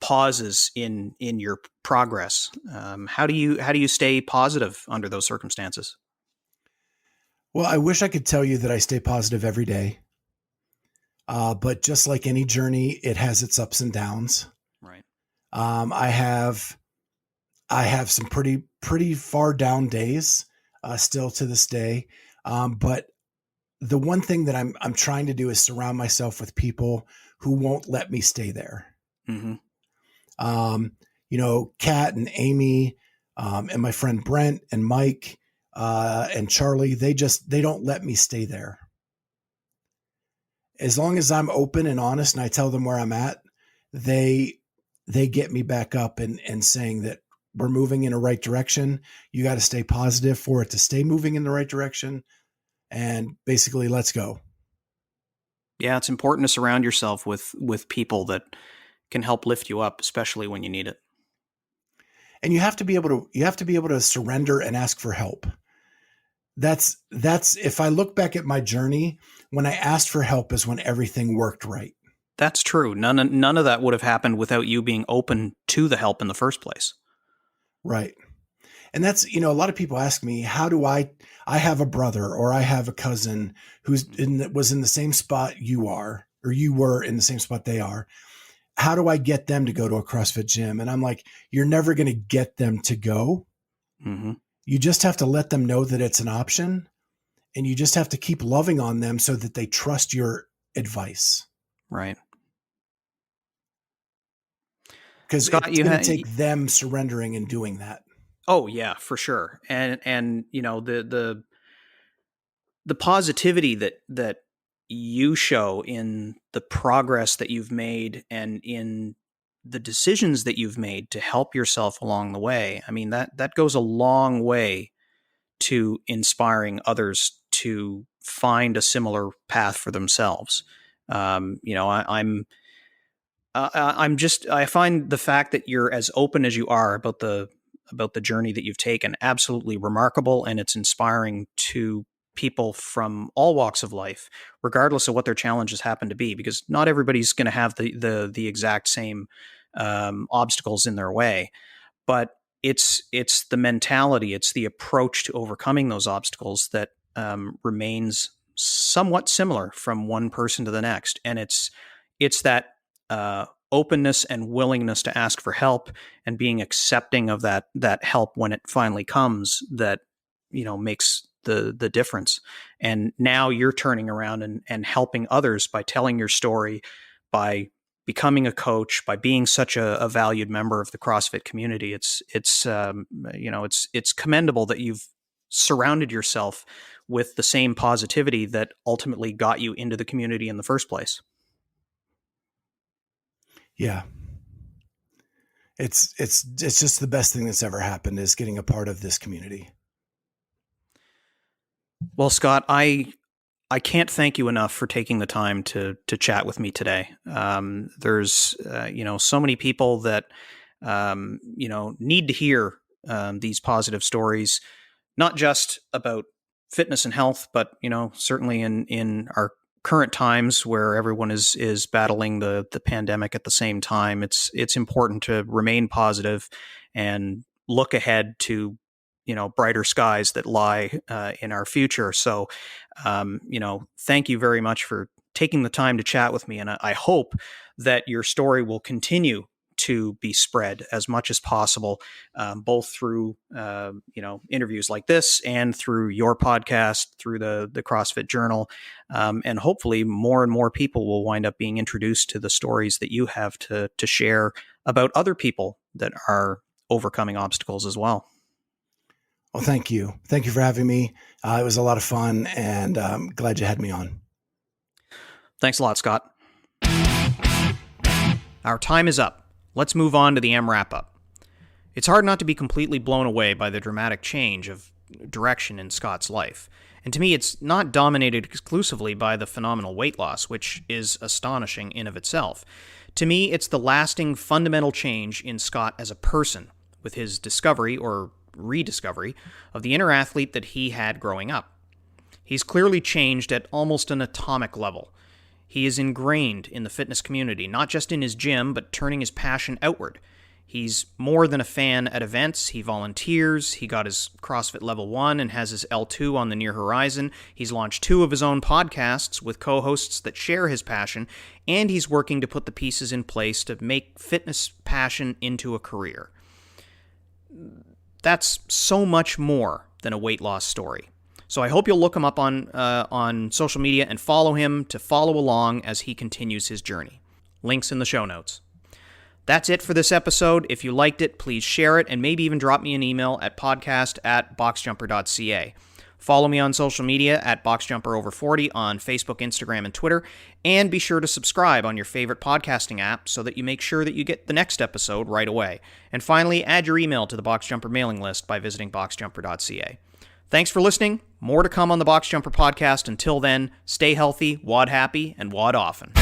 pauses in your progress. How do you stay positive under those circumstances? Well, I wish I could tell you that I stay positive every day. But just like any journey, it has its ups and downs. Right. I have some pretty far down days still to this day. But the one thing that I'm trying to do is surround myself with people who won't let me stay there. Mm-hmm. Kat and Amy, and my friend Brent and Mike, and Charlie, they don't let me stay there. As long as I'm open and honest and I tell them where I'm at, they get me back up and saying that we're moving in the right direction. You got to stay positive for it to stay moving in the right direction. And basically, let's go. Yeah, it's important to surround yourself with people that can help lift you up, especially when you need it. And you have to be able to surrender and ask for help. That's if I look back at my journey, when I asked for help is when everything worked right. That's true. None of that would have happened without you being open to the help in the first place. Right. And that's, a lot of people ask me, how do I have a brother or I have a cousin was in the same spot you are, or you were in the same spot they are. How do I get them to go to a CrossFit gym? And I'm like, you're never going to get them to go. Mm-hmm. You just have to let them know that it's an option, and you just have to keep loving on them so that they trust your advice. Right. Because Scott, it's going to take them surrendering and doing that. Oh yeah, for sure. And the positivity that you show in the progress that you've made and in the decisions that you've made to help yourself along the way. I mean, that goes a long way to inspiring others to find a similar path for themselves. I'm I find the fact that you're as open as you are about the journey that you've taken absolutely remarkable, and it's inspiring to people from all walks of life, regardless of what their challenges happen to be, because not everybody's going to have the exact same obstacles in their way. But it's the mentality, it's the approach to overcoming those obstacles that remains somewhat similar from one person to the next, and it's that openness and willingness to ask for help and being accepting of that help when it finally comes that makes the difference. And now you're turning around and helping others by telling your story, by becoming a coach, by being such a valued member of the CrossFit community. It's commendable that you've surrounded yourself with the same positivity that ultimately got you into the community in the first place. Yeah. It's just the best thing that's ever happened is getting a part of this community. Well, Scott, I can't thank you enough for taking the time to chat with me today. There's so many people that need to hear these positive stories, not just about fitness and health, but certainly in our current times where everyone is battling the pandemic at the same time. It's important to remain positive and look ahead to brighter skies that lie in our future. So, thank you very much for taking the time to chat with me. And I hope that your story will continue to be spread as much as possible, both through, interviews like this and through your podcast, through the CrossFit Journal. And hopefully more and more people will wind up being introduced to the stories that you have to share about other people that are overcoming obstacles as well. Well, thank you. Thank you for having me. It was a lot of fun, and I'm glad you had me on. Thanks a lot, Scott. Our time is up. Let's move on to the M wrap-up. It's hard not to be completely blown away by the dramatic change of direction in Scott's life. And to me, it's not dominated exclusively by the phenomenal weight loss, which is astonishing in of itself. To me, it's the lasting fundamental change in Scott as a person, with his discovery, or rediscovery, of the inner athlete that he had growing up. He's clearly changed at almost an atomic level. He is ingrained in the fitness community, not just in his gym, but turning his passion outward. He's more than a fan at events. He volunteers. He got his CrossFit Level 1 and has his L2 on the near horizon. He's launched 2 of his own podcasts with co-hosts that share his passion, and he's working to put the pieces in place to make fitness passion into a career. That's so much more than a weight loss story. So I hope you'll look him up on social media and follow him to follow along as he continues his journey. Links in the show notes. That's it for this episode. If you liked it, please share it and maybe even drop me an email at podcast@boxjumper.ca. Follow me on social media at BoxJumperOver40 on Facebook, Instagram, and Twitter. And be sure to subscribe on your favorite podcasting app so that you make sure that you get the next episode right away. And finally, add your email to the BoxJumper mailing list by visiting BoxJumper.ca. Thanks for listening. More to come on the BoxJumper podcast. Until then, stay healthy, WOD happy, and WOD often.